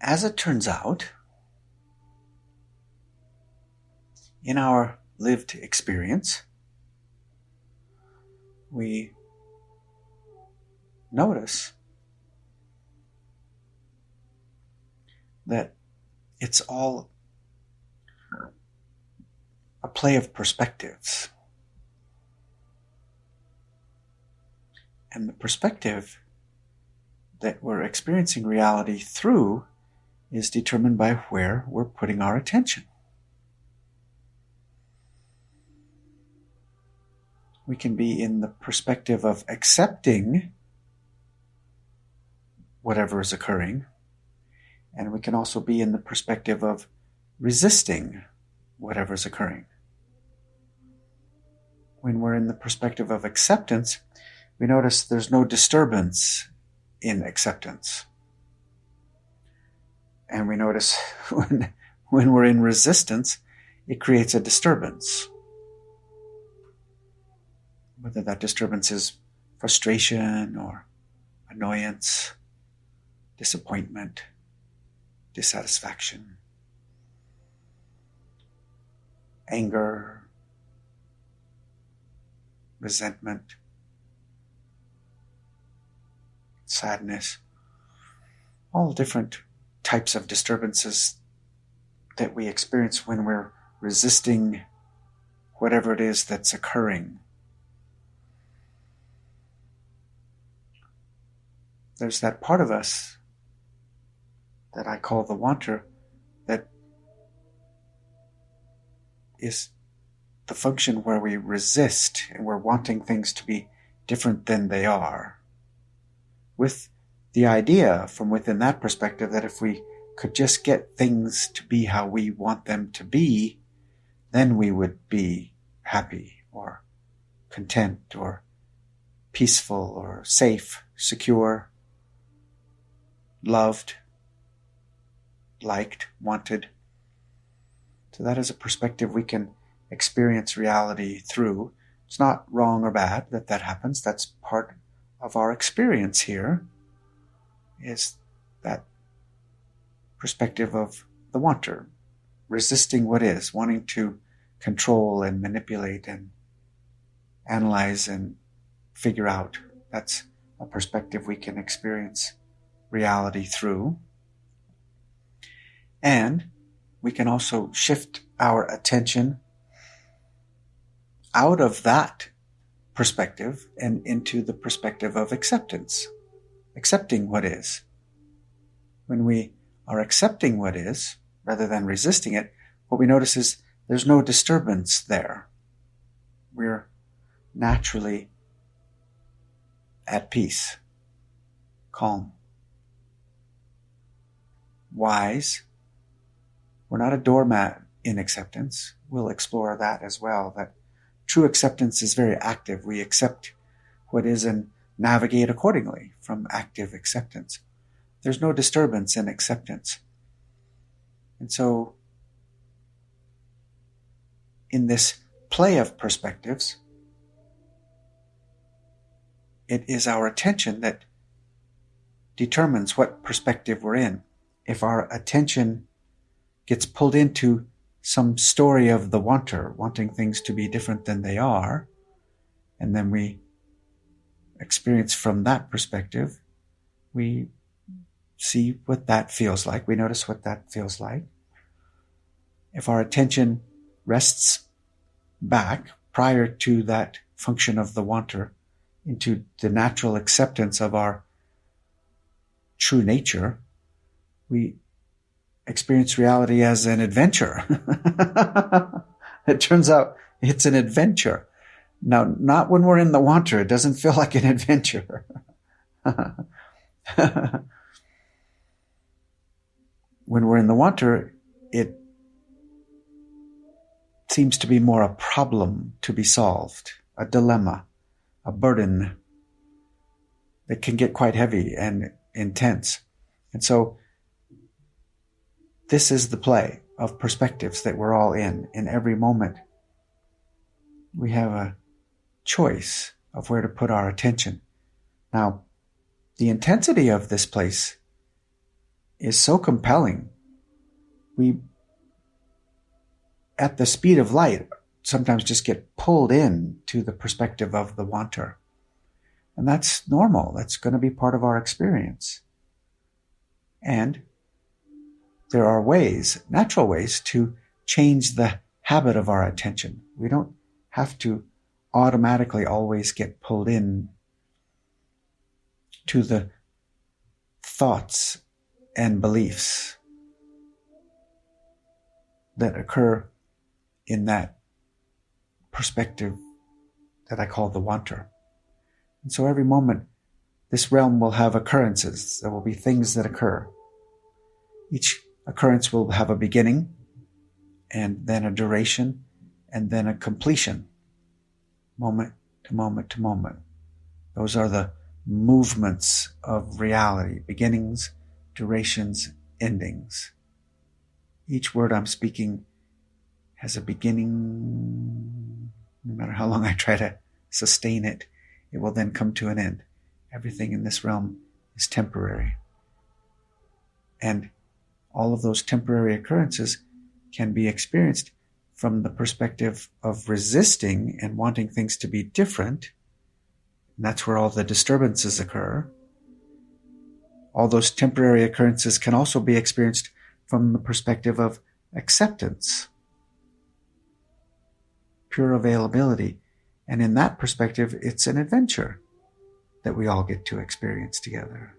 As it turns out, in our lived experience, we notice that it's all a play of perspectives. And the perspective that we're experiencing reality through is determined by where we're putting our attention. We can be in the perspective of accepting whatever is occurring, and we can also be in the perspective of resisting whatever is occurring. When we're in the perspective of acceptance, we notice there's no disturbance in acceptance. And we notice when we're in resistance, it creates a disturbance. Whether that disturbance is frustration or annoyance, disappointment, dissatisfaction, anger, resentment, sadness, all different types of disturbances that we experience when we're resisting whatever it is that's occurring. There's that part of us that I call the wanter that is the function where we resist and we're wanting things to be different than they are, with the idea from within that perspective that if we could just get things to be how we want them to be, then we would be happy or content or peaceful or safe, secure, loved, liked, wanted. So that is a perspective we can experience reality through. It's not wrong or bad that happens. That's part of our experience here, is that perspective of the wanter, resisting what is, wanting to control and manipulate and analyze and figure out. That's a perspective we can experience reality through. And we can also shift our attention out of that perspective and into the perspective of acceptance, accepting what is. When we are accepting what is, rather than resisting it, what we notice is there's no disturbance there. We're naturally at peace, calm, wise. We're not a doormat in acceptance. We'll explore that as well, that true acceptance is very active. We accept what is and navigate accordingly from active acceptance. There's no disturbance in acceptance. And so, in this play of perspectives, it is our attention that determines what perspective we're in. If our attention gets pulled into some story of the wanter, wanting things to be different than they are, and then we experience from that perspective, we see what that feels like. We notice what that feels like. If our attention rests back prior to that function of the wanter into the natural acceptance of our true nature, we experience reality as an adventure. It turns out it's an adventure. Now, not when we're in the wanter. It doesn't feel like an adventure. When we're in the wanter, it seems to be more a problem to be solved, a dilemma, a burden that can get quite heavy and intense. And so this is the play of perspectives that we're all in every moment. We have a choice of where to put our attention. Now, the intensity of this place is so compelling. We, at the speed of light, sometimes just get pulled in to the perspective of the wanter. And that's normal. That's going to be part of our experience. And there are ways, natural ways, to change the habit of our attention. We don't have to automatically always get pulled in to the thoughts and beliefs that occur in that perspective that I call the wanter. And so every moment, this realm will have occurrences. There will be things that occur. Each occurrence will have a beginning, and then a duration, and then a completion, moment to moment to moment. Those are the movements of reality, beginnings, durations, endings. Each word I'm speaking has a beginning. No matter how long I try to sustain it, it will then come to an end. Everything in this realm is temporary. And all of those temporary occurrences can be experienced from the perspective of resisting and wanting things to be different. And that's where all the disturbances occur. All those temporary occurrences can also be experienced from the perspective of acceptance, pure availability. And in that perspective, it's an adventure that we all get to experience together.